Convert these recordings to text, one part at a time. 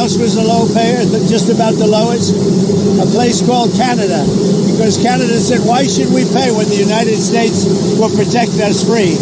else was a low payer, just about the lowest? A place called Canada. Because Canada said, why should we pay when the United States will protect us free?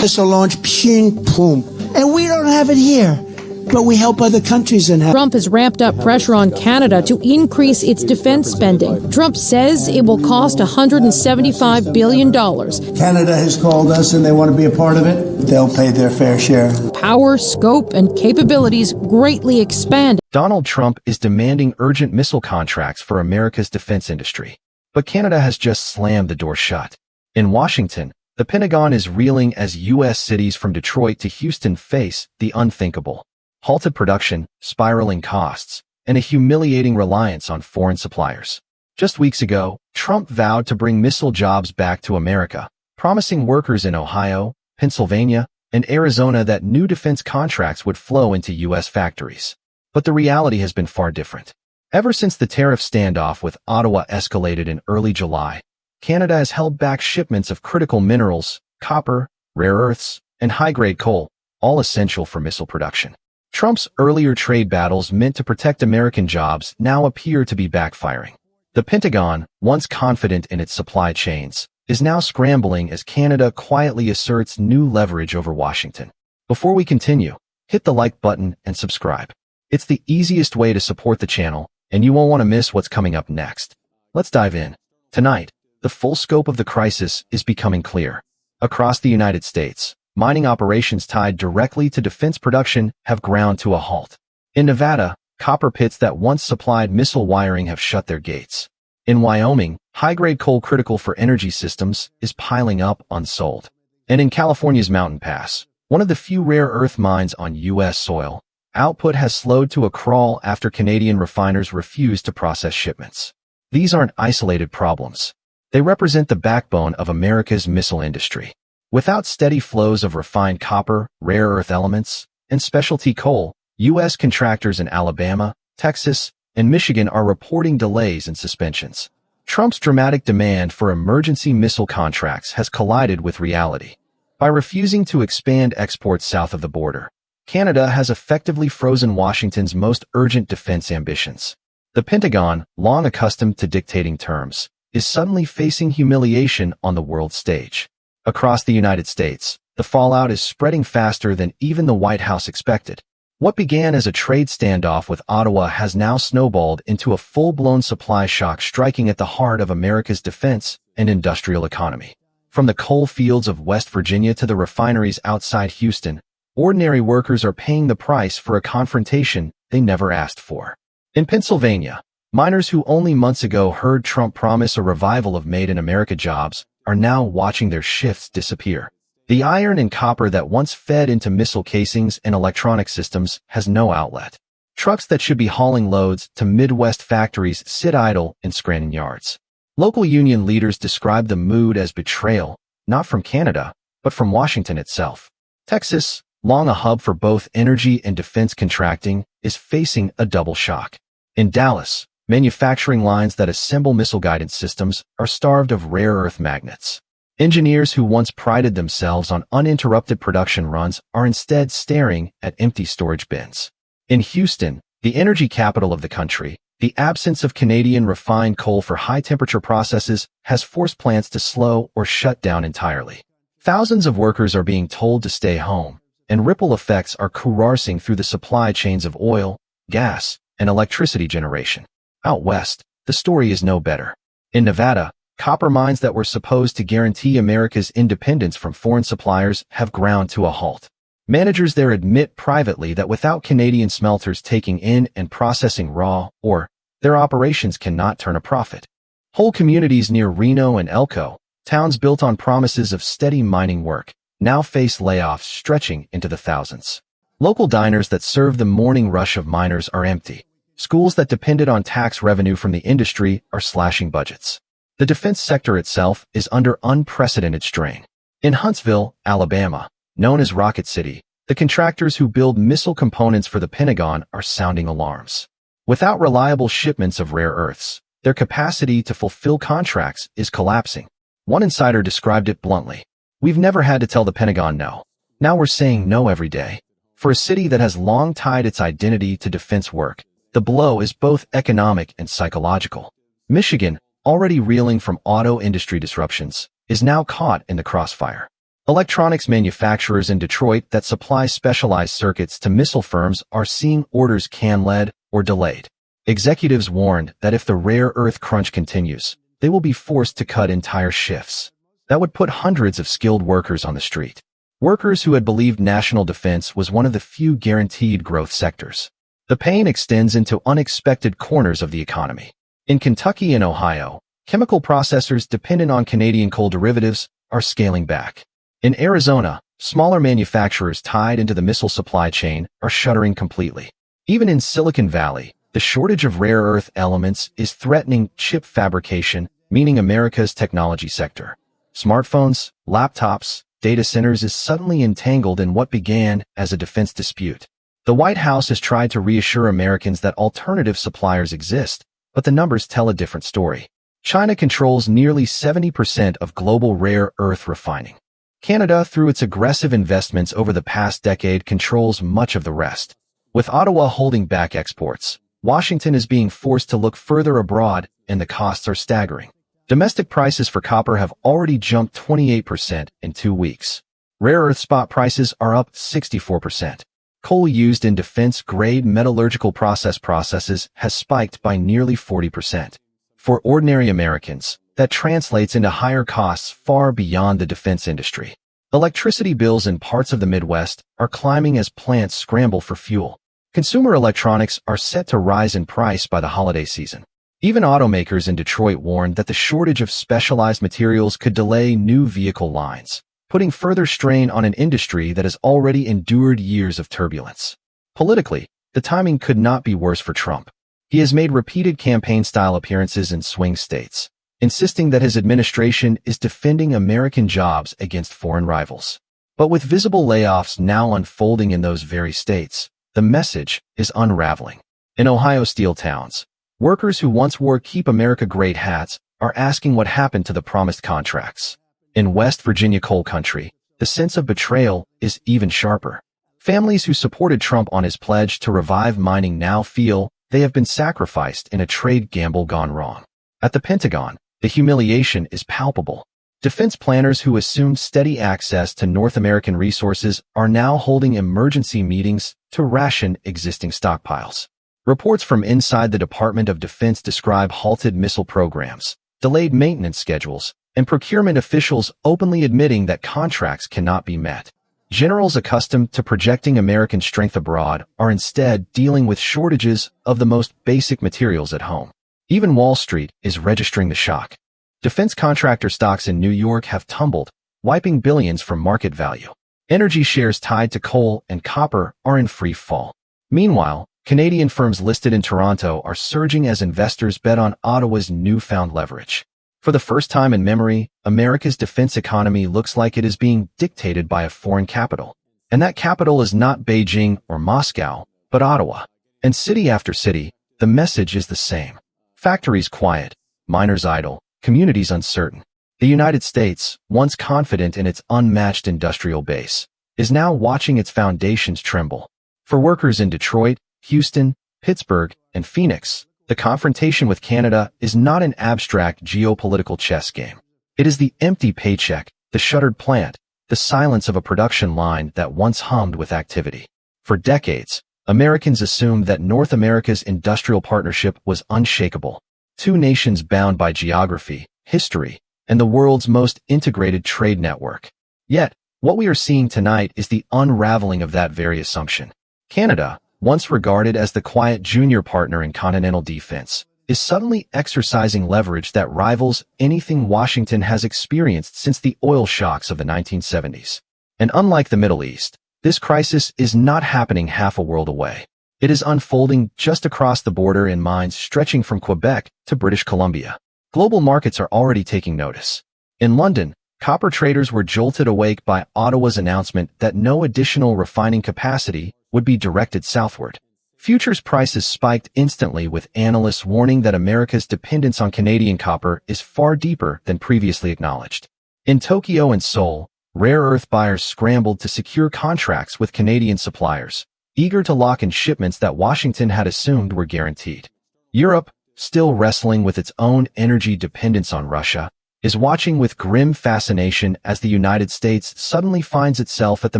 Missile launch, pshing, boom. And we don't have it here. But we help other countries and Trump has ramped up pressure on Canada to increase its defense spending. Trump says it will cost $175 billion. Canada has called us and they want to be a part of it. They'll pay their fair share. Power, scope, and capabilities greatly expanded. Donald Trump is demanding urgent missile contracts for America's defense industry. But Canada has just slammed the door shut. In Washington, the Pentagon is reeling as U.S. cities from Detroit to Houston face the unthinkable. Halted production, spiraling costs, and a humiliating reliance on foreign suppliers. Just weeks ago, Trump vowed to bring missile jobs back to America, promising workers in Ohio, Pennsylvania, and Arizona that new defense contracts would flow into U.S. factories. But the reality has been far different. Ever since the tariff standoff with Ottawa escalated in early July, Canada has held back shipments of critical minerals, copper, rare earths, and high-grade coal, all essential for missile production. Trump's earlier trade battles meant to protect American jobs now appear to be backfiring. The Pentagon, once confident in its supply chains, is now scrambling as Canada quietly asserts new leverage over Washington. Before we continue, hit the like button and subscribe. It's the easiest way to support the channel, and you won't want to miss what's coming up next. Let's dive in. Tonight, the full scope of the crisis is becoming clear. Across the United States, mining operations tied directly to defense production have ground to a halt. In Nevada, copper pits that once supplied missile wiring have shut their gates. In Wyoming, high-grade coal critical for energy systems is piling up unsold. And in California's Mountain Pass, one of the few rare earth mines on U.S. soil, output has slowed to a crawl after Canadian refiners refuse to process shipments. These aren't isolated problems. They represent the backbone of America's missile industry. Without steady flows of refined copper, rare earth elements, and specialty coal, U.S. contractors in Alabama, Texas, and Michigan are reporting delays and suspensions. Trump's dramatic demand for emergency missile contracts has collided with reality. By refusing to expand exports south of the border, Canada has effectively frozen Washington's most urgent defense ambitions. The Pentagon, long accustomed to dictating terms, is suddenly facing humiliation on the world stage. Across the United States, the fallout is spreading faster than even the White House expected. What began as a trade standoff with Ottawa has now snowballed into a full-blown supply shock striking at the heart of America's defense and industrial economy. From the coal fields of West Virginia to the refineries outside Houston, ordinary workers are paying the price for a confrontation they never asked for. In Pennsylvania, miners who only months ago heard Trump promise a revival of Made in America jobs are now watching their shifts disappear. The iron and copper that once fed into missile casings and electronic systems has no outlet. Trucks that should be hauling loads to Midwest factories sit idle in Scranton yards. Local union leaders describe the mood as betrayal, not from Canada, but from Washington itself. Texas, long a hub for both energy and defense contracting, is facing a double shock. In Dallas, manufacturing lines that assemble missile guidance systems are starved of rare earth magnets. Engineers who once prided themselves on uninterrupted production runs are instead staring at empty storage bins. In Houston, the energy capital of the country, the absence of Canadian refined coal for high-temperature processes has forced plants to slow or shut down entirely. Thousands of workers are being told to stay home, and ripple effects are coursing through the supply chains of oil, gas, and electricity generation. Out west, the story is no better. In Nevada, copper mines that were supposed to guarantee America's independence from foreign suppliers have ground to a halt. Managers there admit privately that without Canadian smelters taking in and processing raw ore, their operations cannot turn a profit. Whole communities near Reno and Elko, towns built on promises of steady mining work, now face layoffs stretching into the thousands. Local diners that serve the morning rush of miners are empty. Schools that depended on tax revenue from the industry are slashing budgets. The defense sector itself is under unprecedented strain. In Huntsville, Alabama, known as Rocket City, the contractors who build missile components for the Pentagon are sounding alarms. Without reliable shipments of rare earths, their capacity to fulfill contracts is collapsing. One insider described it bluntly. "We've never had to tell the Pentagon no. Now we're saying no every day." For a city that has long tied its identity to defense work, the blow is both economic and psychological. Michigan, already reeling from auto industry disruptions, is now caught in the crossfire. Electronics manufacturers in Detroit that supply specialized circuits to missile firms are seeing orders canceled or delayed. Executives warned that if the rare earth crunch continues, they will be forced to cut entire shifts. That would put hundreds of skilled workers on the street. Workers who had believed national defense was one of the few guaranteed growth sectors. The pain extends into unexpected corners of the economy. In Kentucky and Ohio, chemical processors dependent on Canadian coal derivatives are scaling back. In Arizona, smaller manufacturers tied into the missile supply chain are shuttering completely. Even in Silicon Valley, the shortage of rare earth elements is threatening chip fabrication, meaning America's technology sector. Smartphones, laptops, data centers is suddenly entangled in what began as a defense dispute. The White House has tried to reassure Americans that alternative suppliers exist, but the numbers tell a different story. China controls nearly 70% of global rare earth refining. Canada, through its aggressive investments over the past decade, controls much of the rest. With Ottawa holding back exports, Washington is being forced to look further abroad, and the costs are staggering. Domestic prices for copper have already jumped 28% in 2 weeks. Rare earth spot prices are up 64%. Coal used in defense-grade metallurgical processes has spiked by nearly 40%. For ordinary Americans, that translates into higher costs far beyond the defense industry. Electricity bills in parts of the Midwest are climbing as plants scramble for fuel. Consumer electronics are set to rise in price by the holiday season. Even automakers in Detroit warned that the shortage of specialized materials could delay new vehicle lines, putting further strain on an industry that has already endured years of turbulence. Politically, the timing could not be worse for Trump. He has made repeated campaign-style appearances in swing states, insisting that his administration is defending American jobs against foreign rivals. But with visible layoffs now unfolding in those very states, the message is unraveling. In Ohio steel towns, workers who once wore Keep America Great hats are asking what happened to the promised contracts. In West Virginia coal country, the sense of betrayal is even sharper. Families who supported Trump on his pledge to revive mining now feel they have been sacrificed in a trade gamble gone wrong. At the Pentagon, the humiliation is palpable. Defense planners who assumed steady access to North American resources are now holding emergency meetings to ration existing stockpiles. Reports from inside the Department of Defense describe halted missile programs, delayed maintenance schedules, and procurement officials openly admitting that contracts cannot be met. Generals accustomed to projecting American strength abroad are instead dealing with shortages of the most basic materials at home. Even Wall Street is registering the shock. Defense contractor stocks in New York have tumbled, wiping billions from market value. Energy shares tied to coal and copper are in free fall. Meanwhile, Canadian firms listed in Toronto are surging as investors bet on Ottawa's newfound leverage. For the first time in memory, America's defense economy looks like it is being dictated by a foreign capital. And that capital is not Beijing or Moscow, but Ottawa. And city after city, the message is the same. Factories quiet, miners idle, communities uncertain. The United States, once confident in its unmatched industrial base, is now watching its foundations tremble. For workers in Detroit, Houston, Pittsburgh, and Phoenix, the confrontation with Canada is not an abstract geopolitical chess game. It is the empty paycheck, the shuttered plant, the silence of a production line that once hummed with activity. For decades, Americans assumed that North America's industrial partnership was unshakable. Two nations bound by geography, history, and the world's most integrated trade network. Yet, what we are seeing tonight is the unraveling of that very assumption. Canada, once regarded as the quiet junior partner in continental defense, is suddenly exercising leverage that rivals anything Washington has experienced since the oil shocks of the 1970s. And unlike the Middle East, this crisis is not happening half a world away. It is unfolding just across the border in mines stretching from Quebec to British Columbia. Global markets are already taking notice. In London, copper traders were jolted awake by Ottawa's announcement that no additional refining capacity would be directed southward. Futures prices spiked instantly, with analysts warning that America's dependence on Canadian copper is far deeper than previously acknowledged. In Tokyo and Seoul, rare earth buyers scrambled to secure contracts with Canadian suppliers, eager to lock in shipments that Washington had assumed were guaranteed. Europe, still wrestling with its own energy dependence on Russia, is watching with grim fascination as the United States suddenly finds itself at the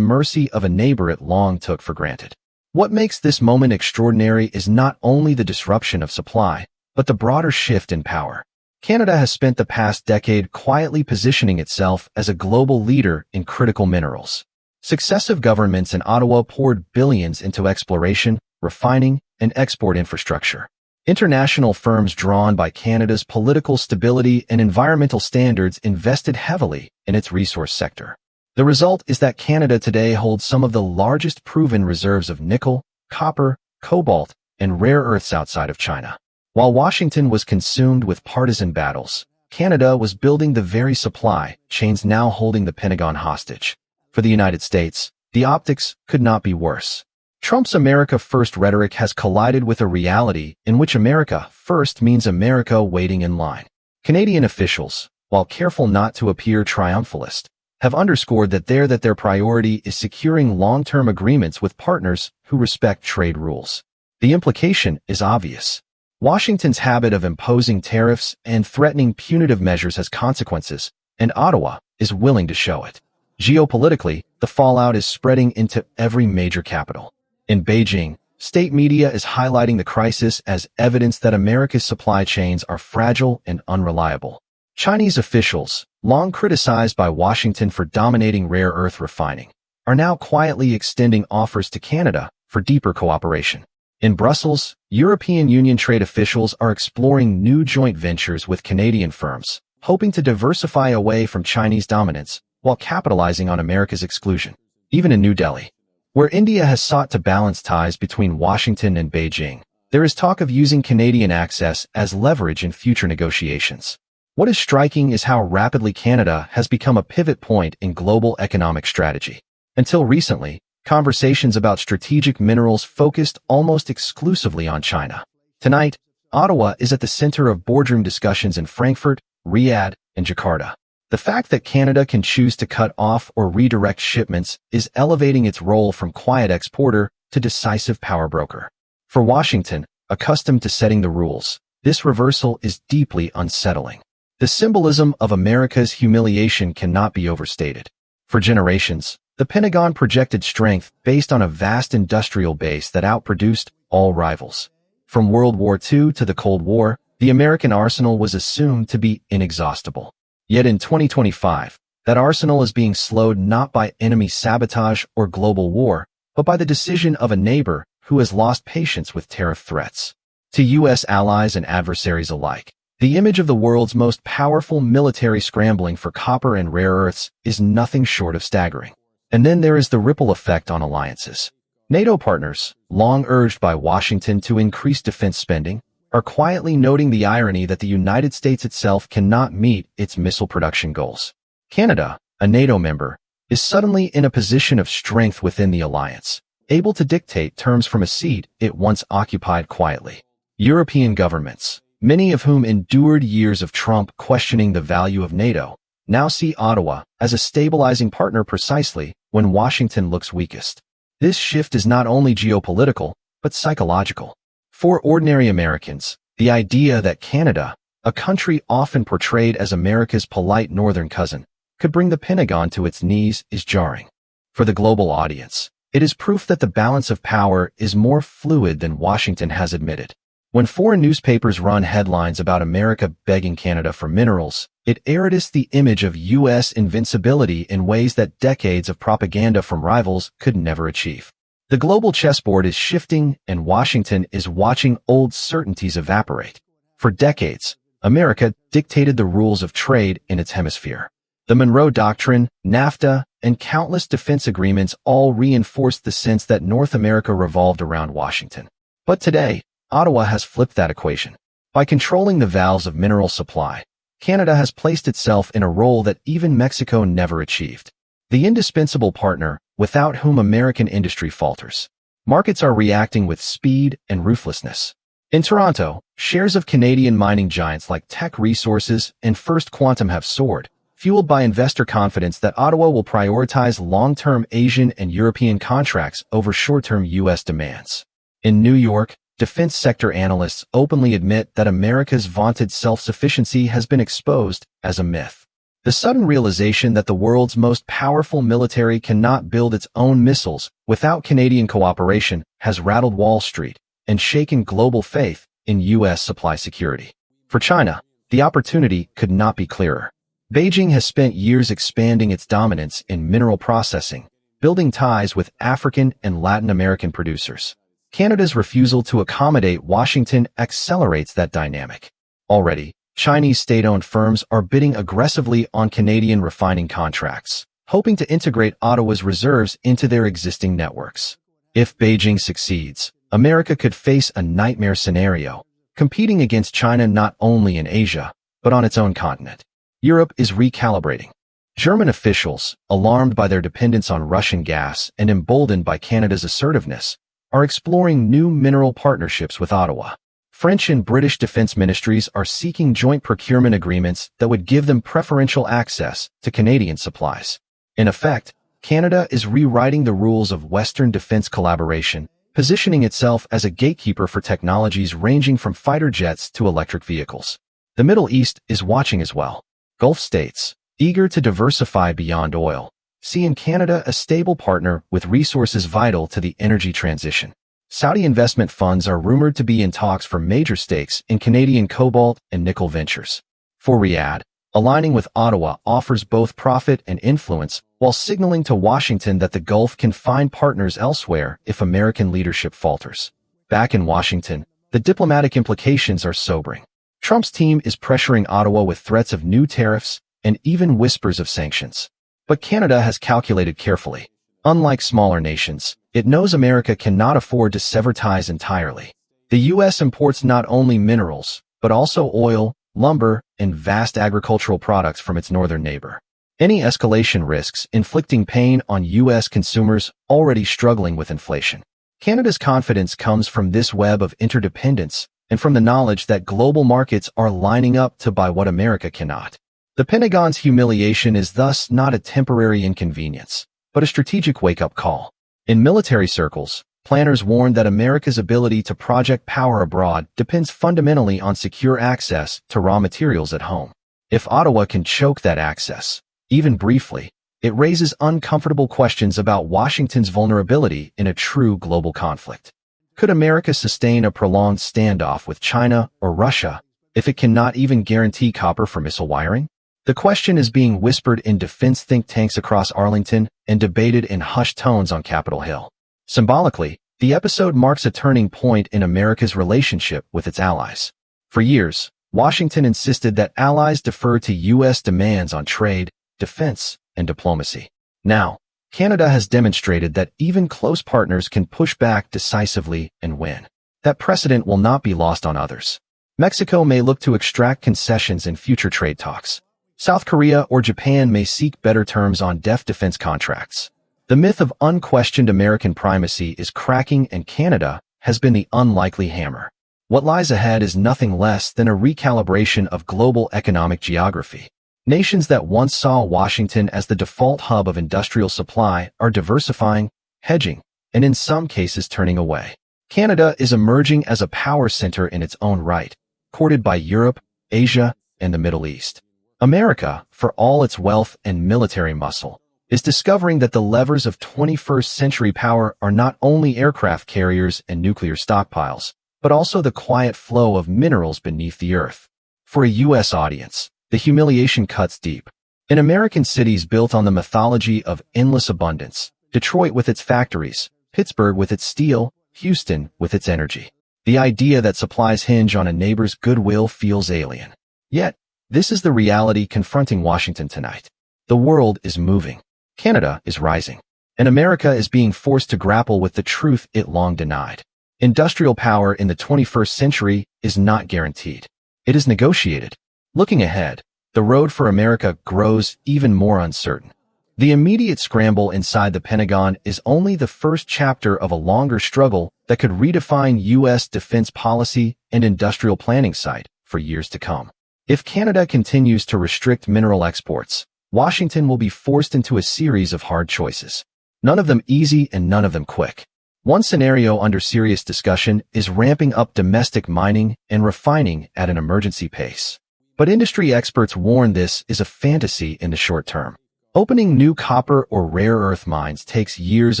mercy of a neighbor it long took for granted. What makes this moment extraordinary is not only the disruption of supply, but the broader shift in power. Canada has spent the past decade quietly positioning itself as a global leader in critical minerals. Successive governments in Ottawa poured billions into exploration, refining, and export infrastructure. International firms drawn by Canada's political stability and environmental standards invested heavily in its resource sector. The result is that Canada today holds some of the largest proven reserves of nickel, copper, cobalt, and rare earths outside of China. While Washington was consumed with partisan battles, Canada was building the very supply chains now holding the Pentagon hostage. For the United States, the optics could not be worse. Trump's America First rhetoric has collided with a reality in which America First means America waiting in line. Canadian officials, while careful not to appear triumphalist, have underscored that their priority is securing long-term agreements with partners who respect trade rules. The implication is obvious. Washington's habit of imposing tariffs and threatening punitive measures has consequences, and Ottawa is willing to show it. Geopolitically, the fallout is spreading into every major capital. In Beijing, state media is highlighting the crisis as evidence that America's supply chains are fragile and unreliable. Chinese officials, long criticized by Washington for dominating rare earth refining, are now quietly extending offers to Canada for deeper cooperation. In Brussels, European Union trade officials are exploring new joint ventures with Canadian firms, hoping to diversify away from Chinese dominance while capitalizing on America's exclusion. Even in New Delhi, where India has sought to balance ties between Washington and Beijing, there is talk of using Canadian access as leverage in future negotiations. What is striking is how rapidly Canada has become a pivot point in global economic strategy. Until recently, conversations about strategic minerals focused almost exclusively on China. Tonight, Ottawa is at the center of boardroom discussions in Frankfurt, Riyadh, and Jakarta. The fact that Canada can choose to cut off or redirect shipments is elevating its role from quiet exporter to decisive power broker. For Washington, accustomed to setting the rules, this reversal is deeply unsettling. The symbolism of America's humiliation cannot be overstated. For generations, the Pentagon projected strength based on a vast industrial base that outproduced all rivals. From World War II to the Cold War, the American arsenal was assumed to be inexhaustible. Yet in 2025, that arsenal is being slowed not by enemy sabotage or global war, but by the decision of a neighbor who has lost patience with tariff threats. To U.S. allies and adversaries alike, the image of the world's most powerful military scrambling for copper and rare earths is nothing short of staggering. And then there is the ripple effect on alliances. NATO partners, long urged by Washington to increase defense spending, are quietly noting the irony that the United States itself cannot meet its missile production goals. Canada, a NATO member, is suddenly in a position of strength within the alliance, able to dictate terms from a seat it once occupied quietly. European governments, many of whom endured years of Trump questioning the value of NATO, now see Ottawa as a stabilizing partner precisely when Washington looks weakest. This shift is not only geopolitical, but psychological. For ordinary Americans, the idea that Canada, a country often portrayed as America's polite northern cousin, could bring the Pentagon to its knees is jarring. For the global audience, it is proof that the balance of power is more fluid than Washington has admitted. When foreign newspapers run headlines about America begging Canada for minerals, it heralds the image of U.S. invincibility in ways that decades of propaganda from rivals could never achieve. The global chessboard is shifting, and Washington is watching old certainties evaporate. For decades, America dictated the rules of trade in its hemisphere. The Monroe Doctrine, NAFTA, and countless defense agreements all reinforced the sense that North America revolved around Washington. But today, Ottawa has flipped that equation. By controlling the valves of mineral supply, Canada has placed itself in a role that even Mexico never achieved. The indispensable partner without whom American industry falters. Markets are reacting with speed and ruthlessness. In Toronto, shares of Canadian mining giants like Teck Resources and First Quantum have soared, fueled by investor confidence that Ottawa will prioritize long-term Asian and European contracts over short-term U.S. demands. In New York, defense sector analysts openly admit that America's vaunted self-sufficiency has been exposed as a myth. The sudden realization that the world's most powerful military cannot build its own missiles without Canadian cooperation has rattled Wall Street and shaken global faith in U.S. supply security. For China, the opportunity could not be clearer. Beijing has spent years expanding its dominance in mineral processing, building ties with African and Latin American producers. Canada's refusal to accommodate Washington accelerates that dynamic. Already, Chinese state-owned firms are bidding aggressively on Canadian refining contracts, hoping to integrate Ottawa's reserves into their existing networks. If Beijing succeeds, America could face a nightmare scenario, competing against China not only in Asia, but on its own continent. Europe is recalibrating. German officials, alarmed by their dependence on Russian gas and emboldened by Canada's assertiveness, are exploring new mineral partnerships with Ottawa. French and British defense ministries are seeking joint procurement agreements that would give them preferential access to Canadian supplies. In effect, Canada is rewriting the rules of Western defense collaboration, positioning itself as a gatekeeper for technologies ranging from fighter jets to electric vehicles. The Middle East is watching as well. Gulf states, eager to diversify beyond oil, see in Canada a stable partner with resources vital to the energy transition. Saudi investment funds are rumored to be in talks for major stakes in Canadian cobalt and nickel ventures. For Riyadh, aligning with Ottawa offers both profit and influence, while signaling to Washington that the Gulf can find partners elsewhere if American leadership falters. Back in Washington, the diplomatic implications are sobering. Trump's team is pressuring Ottawa with threats of new tariffs and even whispers of sanctions. But Canada has calculated carefully. Unlike smaller nations, it knows America cannot afford to sever ties entirely. The U.S. imports not only minerals, but also oil, lumber, and vast agricultural products from its northern neighbor. Any escalation risks inflicting pain on U.S. consumers already struggling with inflation. Canada's confidence comes from this web of interdependence and from the knowledge that global markets are lining up to buy what America cannot. The Pentagon's humiliation is thus not a temporary inconvenience, but a strategic wake-up call. In military circles, planners warn that America's ability to project power abroad depends fundamentally on secure access to raw materials at home. If Ottawa can choke that access, even briefly, it raises uncomfortable questions about Washington's vulnerability in a true global conflict. Could America sustain a prolonged standoff with China or Russia if it cannot even guarantee copper for missile wiring? The question is being whispered in defense think tanks across Arlington and debated in hushed tones on Capitol Hill. Symbolically, the episode marks a turning point in America's relationship with its allies. For years, Washington insisted that allies defer to U.S. demands on trade, defense, and diplomacy. Now, Canada has demonstrated that even close partners can push back decisively and win. That precedent will not be lost on others. Mexico may look to extract concessions in future trade talks. South Korea or Japan may seek better terms on defense contracts. The myth of unquestioned American primacy is cracking, and Canada has been the unlikely hammer. What lies ahead is nothing less than a recalibration of global economic geography. Nations that once saw Washington as the default hub of industrial supply are diversifying, hedging, and in some cases turning away. Canada is emerging as a power center in its own right, courted by Europe, Asia, and the Middle East. America, for all its wealth and military muscle, is discovering that the levers of 21st century power are not only aircraft carriers and nuclear stockpiles, but also the quiet flow of minerals beneath the earth. For a U.S. audience, the humiliation cuts deep. In American cities built on the mythology of endless abundance, Detroit with its factories, Pittsburgh with its steel, Houston with its energy, the idea that supplies hinge on a neighbor's goodwill feels alien. Yet, this is the reality confronting Washington tonight. The world is moving. Canada is rising. And America is being forced to grapple with the truth it long denied. Industrial power in the 21st century is not guaranteed. It is negotiated. Looking ahead, the road for America grows even more uncertain. The immediate scramble inside the Pentagon is only the first chapter of a longer struggle that could redefine U.S. defense policy and industrial planning sight for years to come. If Canada continues to restrict mineral exports, Washington will be forced into a series of hard choices. None of them easy and none of them quick. One scenario under serious discussion is ramping up domestic mining and refining at an emergency pace. But industry experts warn this is a fantasy in the short term. Opening new copper or rare earth mines takes years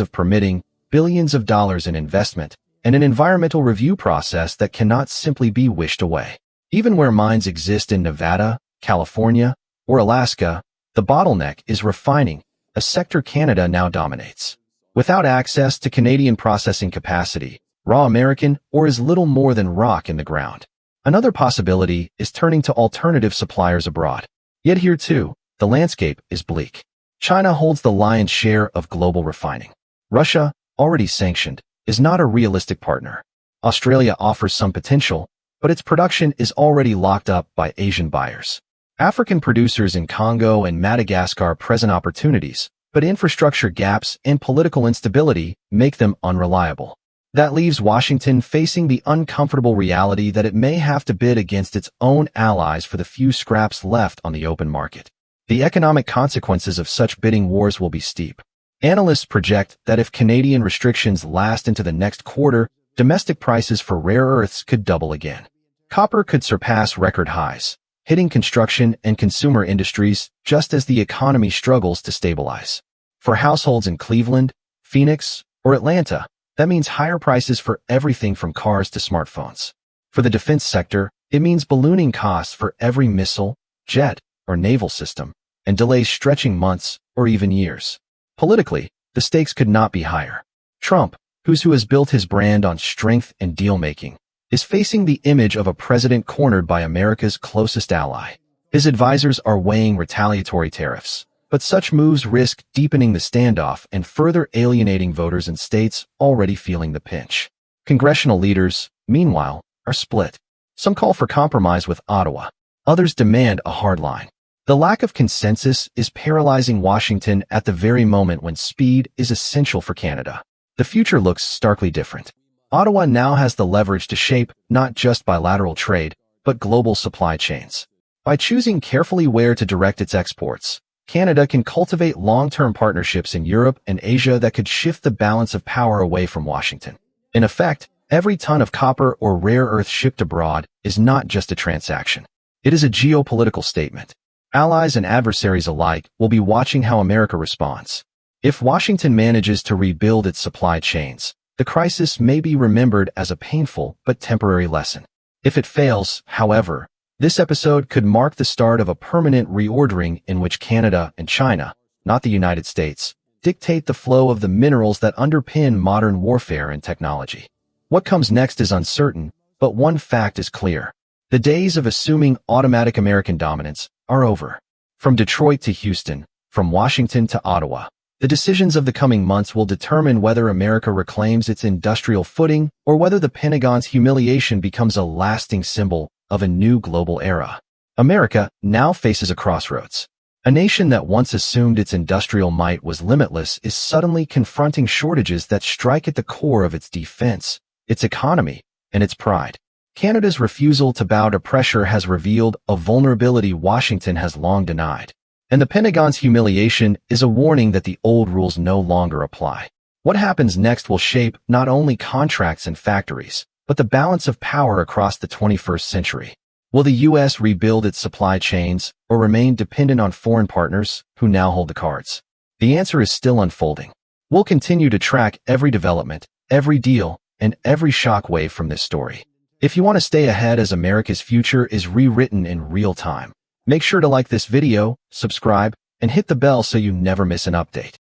of permitting, billions of dollars in investment, and an environmental review process that cannot simply be wished away. Even where mines exist in Nevada, California, or Alaska, the bottleneck is refining, a sector Canada now dominates. Without access to Canadian processing capacity, raw American ore is little more than rock in the ground. Another possibility is turning to alternative suppliers abroad. Yet here too, the landscape is bleak. China holds the lion's share of global refining. Russia, already sanctioned, is not a realistic partner. Australia offers some potential, but its production is already locked up by Asian buyers. African producers in Congo and Madagascar present opportunities, but infrastructure gaps and political instability make them unreliable. That leaves Washington facing the uncomfortable reality that it may have to bid against its own allies for the few scraps left on the open market. The economic consequences of such bidding wars will be steep. Analysts project that if Canadian restrictions last into the next quarter, domestic prices for rare earths could double again. Copper could surpass record highs, hitting construction and consumer industries just as the economy struggles to stabilize. For households in Cleveland, Phoenix, or Atlanta, that means higher prices for everything from cars to smartphones. For the defense sector, it means ballooning costs for every missile, jet, or naval system, and delays stretching months or even years. Politically, the stakes could not be higher. Trump, who has built his brand on strength and deal-making, is facing the image of a president cornered by America's closest ally. His advisors are weighing retaliatory tariffs, but such moves risk deepening the standoff and further alienating voters in states already feeling the pinch. Congressional leaders, meanwhile, are split. Some call for compromise with Ottawa. Others demand a hard line. The lack of consensus is paralyzing Washington at the very moment when speed is essential for Canada. The future looks starkly different. Ottawa now has the leverage to shape not just bilateral trade, but global supply chains. By choosing carefully where to direct its exports, Canada can cultivate long-term partnerships in Europe and Asia that could shift the balance of power away from Washington. In effect, every ton of copper or rare earth shipped abroad is not just a transaction. It is a geopolitical statement. Allies and adversaries alike will be watching how America responds. If Washington manages to rebuild its supply chains, the crisis may be remembered as a painful but temporary lesson. If it fails, however, this episode could mark the start of a permanent reordering in which Canada and China, not the United States, dictate the flow of the minerals that underpin modern warfare and technology. What comes next is uncertain, but one fact is clear. The days of assuming automatic American dominance are over. From Detroit to Houston, from Washington to Ottawa, the decisions of the coming months will determine whether America reclaims its industrial footing or whether the Pentagon's humiliation becomes a lasting symbol of a new global era. America now faces a crossroads. A nation that once assumed its industrial might was limitless is suddenly confronting shortages that strike at the core of its defense, its economy, and its pride. Canada's refusal to bow to pressure has revealed a vulnerability Washington has long denied. And the Pentagon's humiliation is a warning that the old rules no longer apply. What happens next will shape not only contracts and factories, but the balance of power across the 21st century. Will the U.S. rebuild its supply chains or remain dependent on foreign partners who now hold the cards? The answer is still unfolding. We'll continue to track every development, every deal, and every shockwave from this story. If you want to stay ahead as America's future is rewritten in real time, make sure to like this video, subscribe, and hit the bell so you never miss an update.